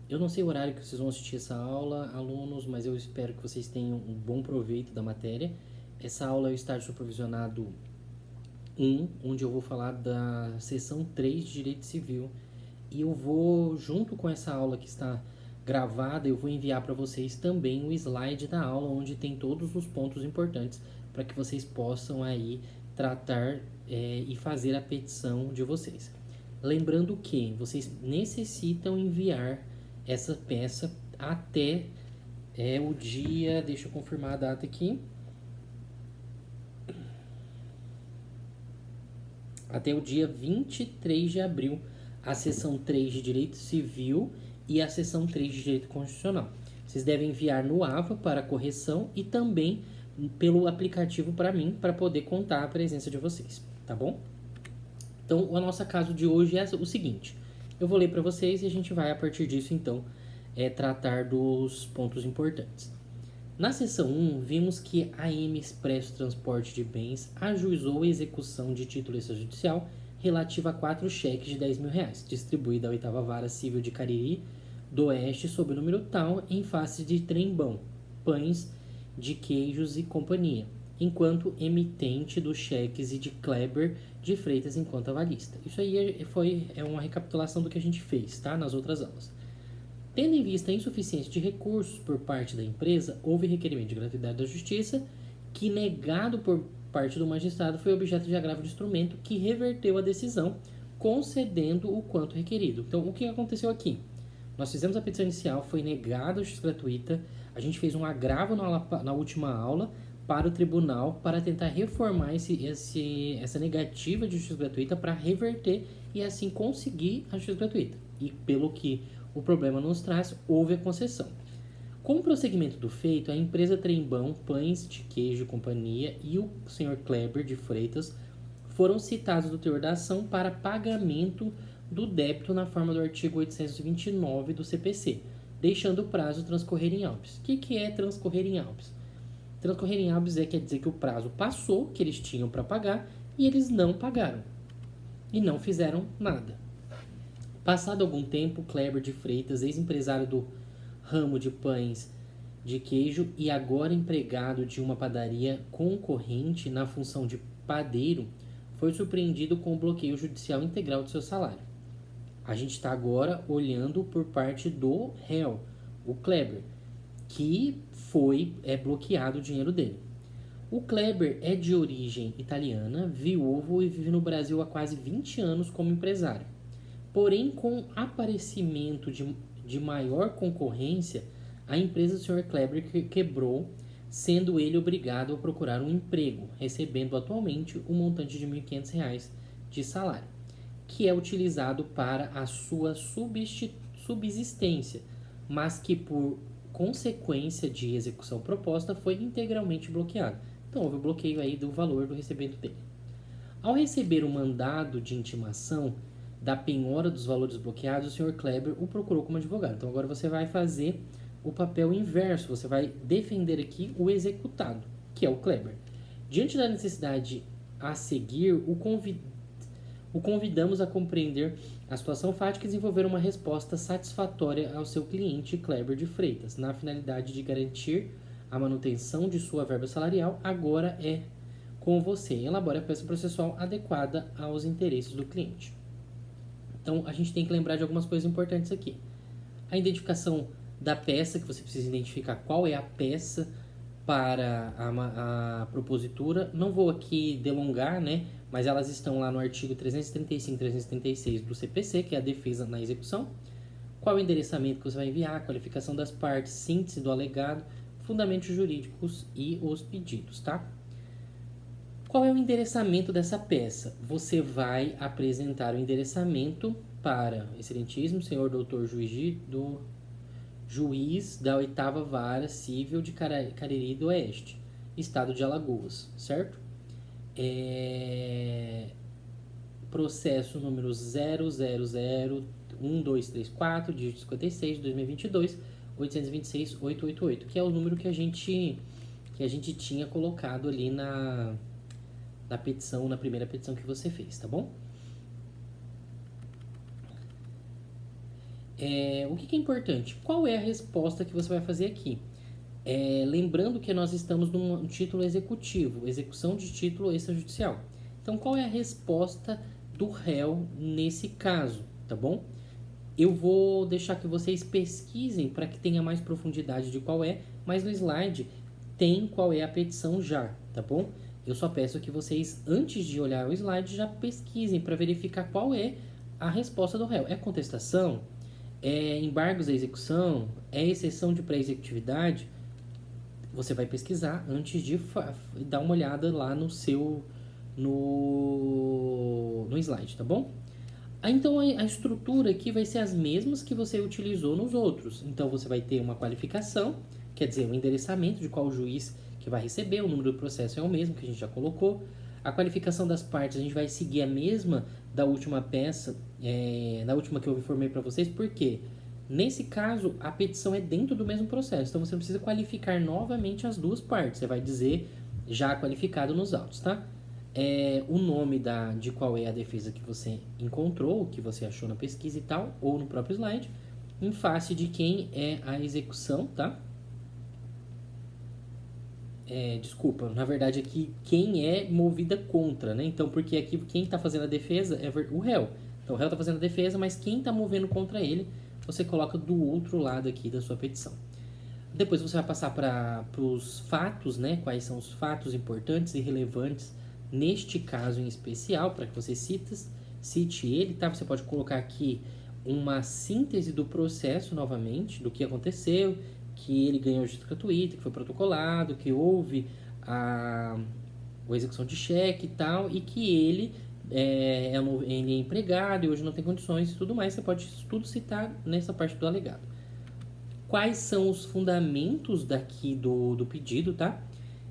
Eu não sei o horário que vocês vão assistir essa aula, alunos, mas eu espero que vocês tenham um bom proveito da matéria. Essa aula é o estágio supervisionado 1, onde eu vou falar da seção 3 de Direito Civil. E eu vou, junto com essa aula que está gravada, eu vou enviar para vocês também o slide da aula, onde tem todos os pontos importantes para que vocês possam aí tratar e fazer a petição de vocês. Lembrando que vocês necessitam enviar essa peça até o dia, deixa eu confirmar a data aqui, até o dia 23 de abril, a seção 3 de Direito Civil e a seção 3 de Direito Constitucional. Vocês devem enviar no AVA para correção e também pelo aplicativo para mim, para poder contar a presença de vocês, tá bom? Então, o nosso caso de hoje é o seguinte. Eu vou ler para vocês e a gente vai, a partir disso, então, tratar dos pontos importantes. Na seção 1, vimos que a AM Expresso Transporte de Bens ajuizou a execução de título extrajudicial relativa a 4 cheques de R$ 10.000, distribuída à 8ª Vara Civil de Cariri do Oeste sob o número tal, em face de Trembão, Pães de Queijos e Companhia, enquanto emitente dos cheques e de Kleber de Freitas enquanto avalista. Isso aí é uma recapitulação do que a gente fez, tá? Nas outras aulas. Tendo em vista a insuficiência de recursos por parte da empresa, houve requerimento de gratuidade da Justiça, que, negado por parte do magistrado, foi objeto de agravo de instrumento, que reverteu a decisão, concedendo o quanto requerido. Então, o que aconteceu aqui? Nós fizemos a petição inicial, foi negada a justiça gratuita, a gente fez um agravo na última aula para o tribunal para tentar reformar essa negativa de justiça gratuita para reverter e assim conseguir a justiça gratuita. E pelo que o problema nos traz, houve a concessão. Com o prosseguimento do feito, a empresa Trembão, Pães de Queijo e Companhia e o Sr. Kleber de Freitas foram citados do teor da ação para pagamento do débito na forma do artigo 829 do CPC, deixando o prazo transcorrer em autos. O que é transcorrer em autos? Transcorrer em autos quer dizer que o prazo passou, que eles tinham para pagar, e eles não pagaram. E não fizeram nada. Passado algum tempo, Kleber de Freitas, ex-empresário do ramo de pães de queijo e agora empregado de uma padaria concorrente na função de padeiro, foi surpreendido com o bloqueio judicial integral do seu salário. A gente está agora olhando por parte do réu, o Kleber, que foi bloqueado o dinheiro dele. O Kleber é de origem italiana, viúvo e vive no Brasil há quase 20 anos como empresário. Porém, com aparecimento de maior concorrência, a empresa do Sr. Kleber quebrou, sendo ele obrigado a procurar um emprego, recebendo atualmente um montante de R$ 1.500 de salário, que é utilizado para a sua subsistência, mas que por consequência de execução proposta foi integralmente bloqueado. Então houve o bloqueio aí do valor do recebimento dele. Ao receber o mandado de intimação da penhora dos valores bloqueados, o Sr. Kleber o procurou como advogado. Então agora você vai fazer o papel inverso, você vai defender aqui o executado, que é o Kleber. Diante da necessidade a seguir, o convidamos a compreender a situação fática e desenvolver uma resposta satisfatória ao seu cliente Kleber de Freitas, na finalidade de garantir a manutenção de sua verba salarial. Agora é com você. Elabore a peça processual adequada aos interesses do cliente. Então, a gente tem que lembrar de algumas coisas importantes aqui. A identificação da peça, que você precisa identificar qual é a peça para a propositura. Não vou aqui delongar, né? Mas elas estão lá no artigo 335 e 336 do CPC, que é a defesa na execução. Qual é o endereçamento que você vai enviar, a qualificação das partes, síntese do alegado, fundamentos jurídicos e os pedidos, tá? Qual é o endereçamento dessa peça? Você vai apresentar o endereçamento para o excelentíssimo senhor doutor juiz da 8ª Vara Civil de Cariri do Oeste, estado de Alagoas, certo? Processo número 0001234, dígito 56, de 2022, 826.888, que é o número que a gente tinha colocado ali na petição, na primeira petição que você fez, tá bom? O que é importante? Qual é a resposta que você vai fazer aqui? Lembrando que nós estamos num título executivo, execução de título extrajudicial. Então, qual é a resposta do réu nesse caso, tá bom? Eu vou deixar que vocês pesquisem para que tenha mais profundidade de qual é, mas no slide tem qual é a petição já, tá bom? Eu só peço que vocês, antes de olhar o slide, já pesquisem para verificar qual é a resposta do réu. É contestação? É embargos à execução? É exceção de pré-executividade? Você vai pesquisar antes de dar uma olhada lá no seu no slide, tá bom? Então a estrutura aqui vai ser as mesmas que você utilizou nos outros. Então você vai ter uma qualificação, quer dizer, o endereçamento de qual juiz que vai receber, o número do processo é o mesmo que a gente já colocou. A qualificação das partes a gente vai seguir a mesma da última peça, da última que eu informei para vocês, porque nesse caso a petição é dentro do mesmo processo, então você não precisa qualificar novamente as duas partes, você vai dizer já qualificado nos autos, tá? O nome de qual é a defesa que você encontrou, que você achou na pesquisa e tal, ou no próprio slide, em face de quem é a execução, tá? Desculpa, na verdade aqui quem é movida contra, né? Então, porque aqui quem está fazendo a defesa é o réu. Então, o réu está fazendo a defesa, mas quem está movendo contra ele, você coloca do outro lado aqui da sua petição. Depois você vai passar para os fatos, né? Quais são os fatos importantes e relevantes neste caso em especial, para que você cite ele, tá? Você pode colocar aqui uma síntese do processo novamente, do que aconteceu, que ele ganhou justiça gratuita, que foi protocolado, que houve a execução de cheque e tal, e que ele ele é empregado e hoje não tem condições e tudo mais. Você pode tudo citar nessa parte do alegado. Quais são os fundamentos daqui do pedido, tá?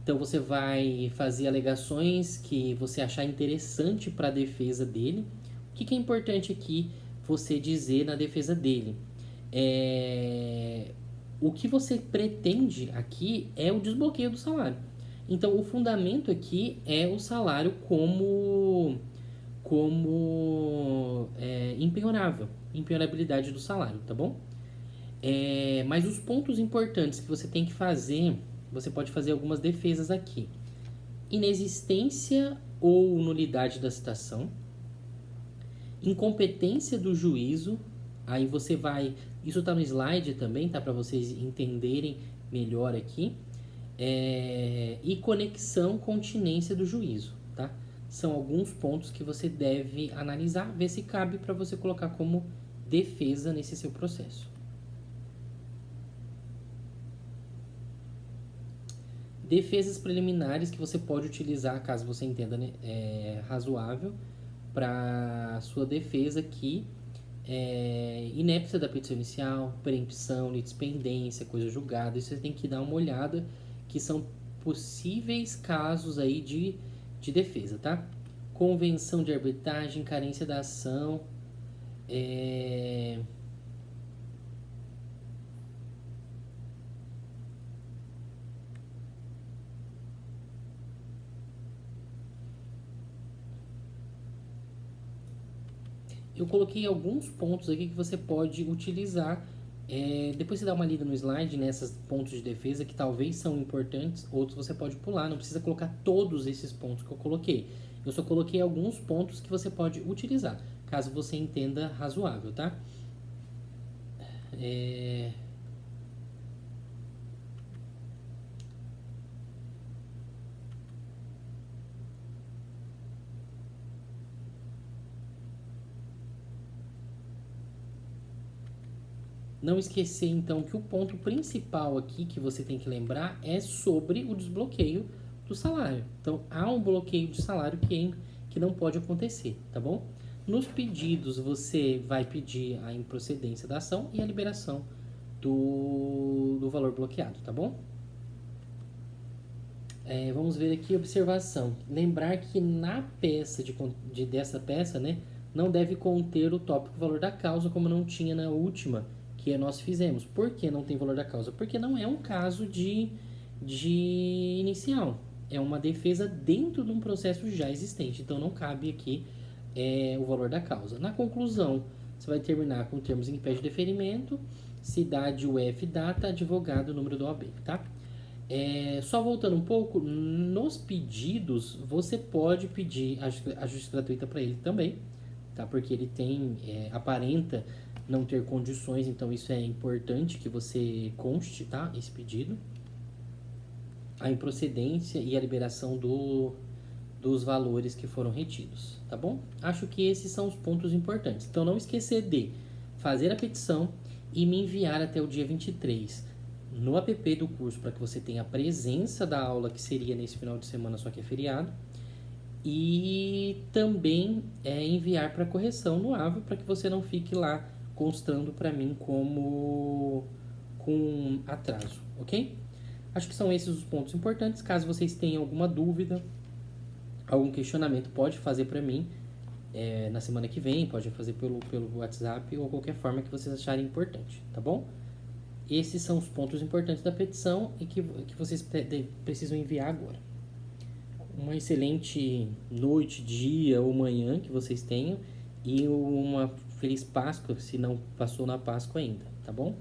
Então você vai fazer alegações que você achar interessante para a defesa dele. O que é importante aqui você dizer na defesa dele? O que você pretende aqui é o desbloqueio do salário. Então o fundamento aqui é o salário como impenhorável, impenhorabilidade do salário, tá bom? Mas os pontos importantes que você tem que fazer, você pode fazer algumas defesas aqui. Inexistência ou nulidade da citação, incompetência do juízo, aí você vai... Isso está no slide também, tá? Para vocês entenderem melhor aqui. E conexão, continência do juízo, tá? São alguns pontos que você deve analisar, ver se cabe para você colocar como defesa nesse seu processo. Defesas preliminares que você pode utilizar, caso você entenda razoável, para sua defesa aqui, inépcia da petição inicial, preempção, litispendência, coisa julgada. Isso você tem que dar uma olhada, que são possíveis casos aí de defesa, tá? Convenção de arbitragem, carência da ação, eu coloquei alguns pontos aqui que você pode utilizar. Depois você dá uma lida no slide nesses pontos de defesa que talvez são importantes, outros você pode pular, não precisa colocar todos esses pontos que eu coloquei. Eu só coloquei alguns pontos que você pode utilizar, caso você entenda razoável, tá? Não esquecer, então, que o ponto principal aqui que você tem que lembrar é sobre o desbloqueio do salário. Então, há um bloqueio de salário que não pode acontecer, tá bom? Nos pedidos, você vai pedir a improcedência da ação e a liberação do valor bloqueado, tá bom? Vamos ver aqui, observação. Lembrar que na peça dessa peça, né, não deve conter o tópico valor da causa, como não tinha na última que nós fizemos. Por que não tem valor da causa? Porque não é um caso de inicial. É uma defesa dentro de um processo já existente. Então, não cabe aqui o valor da causa. Na conclusão, você vai terminar com termos em que pede deferimento, cidade, UF, data, advogado, número do OAB, tá? Só voltando um pouco, nos pedidos, você pode pedir a justiça gratuita para ele também, tá? Porque ele aparenta não ter condições, então isso é importante que você conste, tá? Esse pedido. A improcedência e a liberação dos valores que foram retidos, tá bom? Acho que esses são os pontos importantes. Então, não esquecer de fazer a petição e me enviar até o dia 23 no app do curso para que você tenha a presença da aula que seria nesse final de semana, só que é feriado. E também enviar para correção no AVA para que você não fique lá constando para mim como com atraso, ok? Acho que são esses os pontos importantes. Caso vocês tenham alguma dúvida, algum questionamento, pode fazer para mim na semana que vem, pode fazer pelo WhatsApp ou qualquer forma que vocês acharem importante, tá bom? Esses são os pontos importantes da petição e que vocês precisam enviar agora. Uma excelente noite, dia ou manhã que vocês tenham e uma feliz Páscoa, se não passou na Páscoa ainda, tá bom?